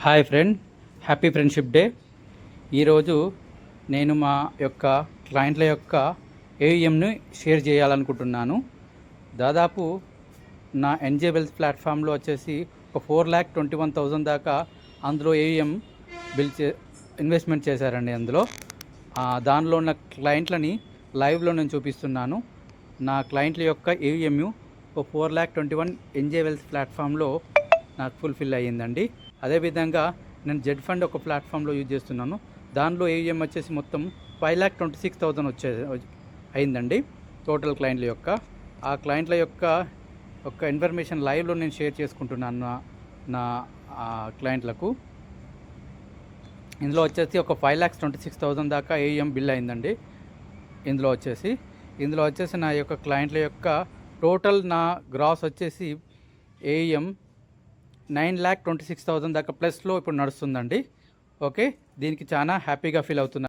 Hi friend, happy friendship day. ఈరోజు నేను మా యొక్క క్లయింట్ల యొక్క ఏయుఎంని షేర్ చేయాలనుకుంటున్నాను. దాదాపు నా ఎన్జే వెల్త్ ప్లాట్ఫామ్లో వచ్చేసి ఒక 4,21,000 దాకా అందులో ఏయుఎం ఇన్వెస్ట్మెంట్ చేశారండి. అందులో దానిలో ఉన్న క్లయింట్లని లైవ్లో నేను చూపిస్తున్నాను. నా క్లయింట్ల యొక్క ఏయుఎం ఒక 4,21 ఎన్జే వెల్త్ ప్లాట్ఫామ్లో నాకు ఫుల్ఫిల్ అయ్యిందండి. అదేవిధంగా నేను జెడ్ ఫండ్ ఒక ప్లాట్ఫామ్లో యూజ్ చేస్తున్నాను. దానిలో ఏయుఎం వచ్చేసి మొత్తం 5,26,000 అయిందండి టోటల్ క్లయింట్ల యొక్క. ఆ క్లయింట్ల యొక్క ఇన్ఫర్మేషన్ లైవ్లో నేను షేర్ చేసుకుంటున్నాను నా క్లయింట్లకు. ఇందులో వచ్చేసి ఒక 5,26,000 దాకా ఏయుఎం బిల్ అయిందండి. ఇందులో వచ్చేసి నా యొక్క క్లయింట్ల యొక్క టోటల్ నా గ్రాస్ వచ్చేసి ఏయుఎం 9,26,000 దాకా ప్లస్లో ఇప్పుడు నడుస్తుందండి. ఓకే, దీనికి చాలా హ్యాపీగా ఫీల్ అవుతున్నాను.